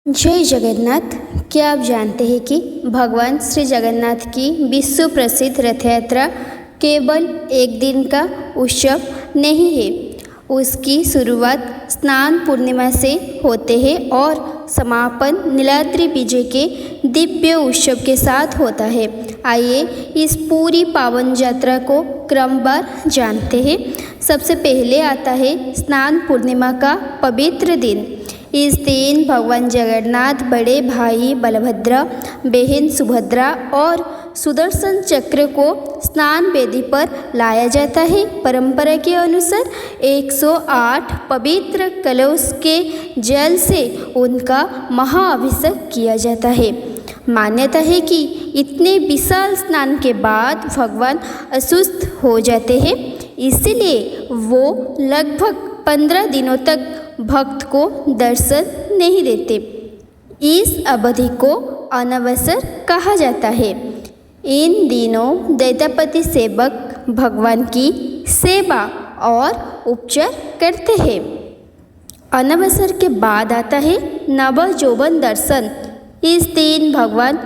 जय जगन्नाथ। क्या आप जानते हैं कि भगवान श्री जगन्नाथ की विश्व प्रसिद्ध रथ यात्रा केवल एक दिन का उत्सव नहीं है। उसकी शुरुआत स्नान पूर्णिमा से होते हैं और समापन नीलाद्रि विजय के दिव्य उत्सव के साथ होता है। आइए इस पूरी पावन यात्रा को क्रमवार जानते हैं। सबसे पहले आता है स्नान पूर्णिमा का पवित्र दिन। इस दिन भगवान जगन्नाथ बड़े भाई बलभद्र, बहन सुभद्रा और सुदर्शन चक्र को स्नान वेदी पर लाया जाता है। परंपरा के अनुसार 108 पवित्र कलश के जल से उनका महाअभिषेक किया जाता है। मान्यता है कि इतने विशाल स्नान के बाद भगवान असुस्थ हो जाते हैं, इसलिए वो लगभग 15 दिनों तक भक्त को दर्शन नहीं देते। इस अवधि को अनवसर कहा जाता है। इन दिनों दैत्यपति सेवक भगवान की सेवा और उपचार करते हैं। अनवसर के बाद आता है नव यौवन दर्शन। इस दिन भगवान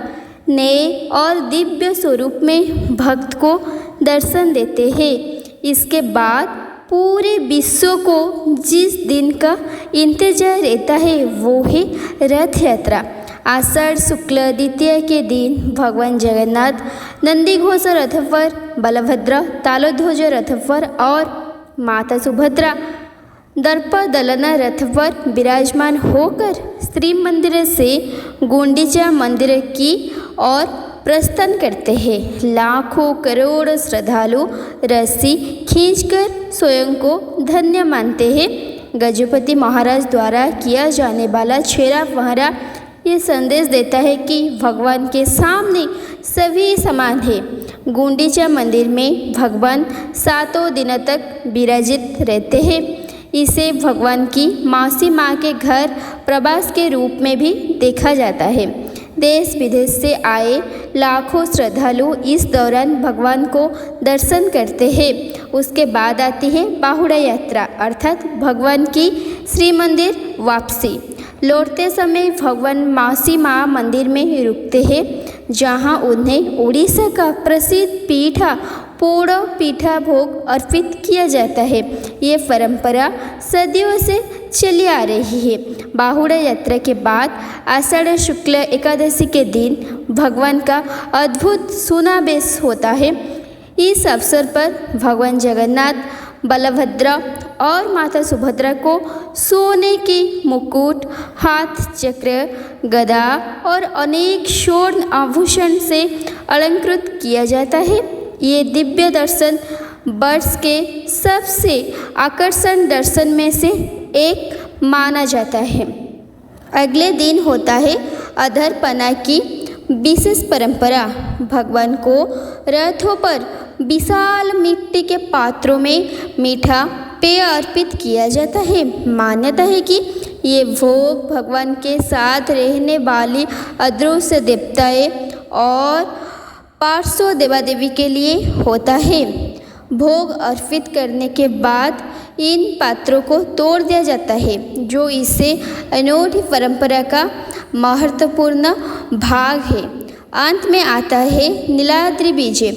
नए और दिव्य स्वरूप में भक्त को दर्शन देते हैं। इसके बाद पूरे विश्व को जिस दिन का इंतजार रहता है वो है रथ यात्रा। आषाढ़ शुक्ल द्वितीया के दिन भगवान जगन्नाथ नंदीघोष रथ पर, बलभद्र तालध्वज रथ पर और माता सुभद्रा दर्पदलना रथ पर विराजमान होकर श्री मंदिर से गुंडीचा मंदिर की ओर प्रस्थान करते हैं। लाखों करोड़ श्रद्धालु रस्सी खींचकर स्वयं को धन्य मानते हैं। गजपति महाराज द्वारा किया जाने वाला छेरा पहरा ये संदेश देता है कि भगवान के सामने सभी समान है। गुंडीचा मंदिर में भगवान 7 दिनों तक विराजित रहते हैं। इसे भगवान की मासी माँ के घर प्रवास के रूप में भी देखा जाता है। देश विदेश से आए लाखों श्रद्धालु इस दौरान भगवान को दर्शन करते हैं। उसके बाद आती है बाहुड़ा यात्रा, अर्थात भगवान की श्री मंदिर वापसी। लौटते समय भगवान मासी माँ मंदिर में रुकते हैं, जहाँ उन्हें उड़ीसा का प्रसिद्ध पीठा पोड़ पीठा भोग अर्पित किया जाता है। ये परंपरा सदियों से चली आ रही है। बाहुड़ा यात्रा के बाद आषाढ़ शुक्ल एकादशी के दिन भगवान का अद्भुत सुनावेश होता है। इस अवसर पर भगवान जगन्नाथ, बलभद्र और माता सुभद्रा को सोने के मुकुट, हाथ चक्र, गदा और अनेक स्वर्ण आभूषण से अलंकृत किया जाता है। ये दिव्य दर्शन वर्ष के सबसे आकर्षण दर्शन में से एक माना जाता है। अगले दिन होता है अधरपना की विशेष परंपरा। भगवान को रथों पर विशाल मिट्टी के पात्रों में मीठा पेय अर्पित किया जाता है। मान्यता है कि ये भोग भगवान के साथ रहने वाली अदृश्य देवताएं और पार्श्व देवा देवी के लिए होता है। भोग अर्पित करने के बाद इन पात्रों को तोड़ दिया जाता है, जो इसे अनूठी परंपरा का महत्वपूर्ण भाग है। अंत में आता है नीलाद्रि विजय,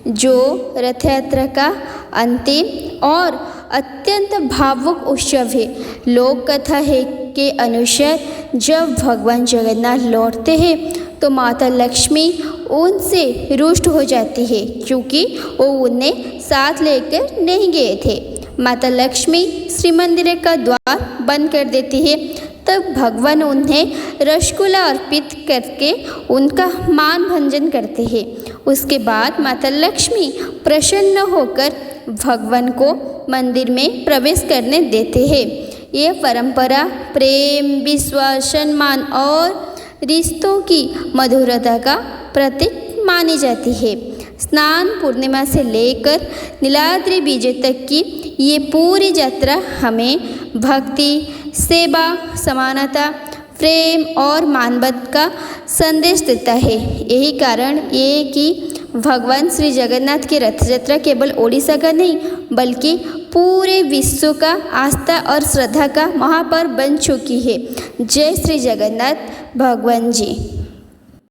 जो रथ यात्रा का अंतिम और अत्यंत भावुक उत्सव है। लोक कथा है के अनुसार जब भगवान जगन्नाथ लौटते हैं तो माता लक्ष्मी उनसे रुष्ट हो जाती है, क्योंकि वो उन्हें साथ लेकर नहीं गए थे। माता लक्ष्मी श्री मंदिर का द्वार बंद कर देती है। तब भगवान उन्हें रसगुल्ला अर्पित करके उनका मान भंजन करते हैं। उसके बाद माता लक्ष्मी प्रसन्न होकर भगवान को मंदिर में प्रवेश करने देते हैं। ये परंपरा प्रेम, विश्वास, सम्मान और रिश्तों की मधुरता का प्रतीक मानी जाती है। स्नान पूर्णिमा से लेकर नीलाद्रि विजय तक की ये पूरी यात्रा हमें भक्ति, सेवा, समानता, प्रेम और मानवता का संदेश देता है। यही कारण ये कि भगवान श्री जगन्नाथ की रथ यात्रा केवल ओडिशा का नहीं बल्कि पूरे विश्व का आस्था और श्रद्धा का महापर्व बन चुकी है। जय श्री जगन्नाथ भगवान जी।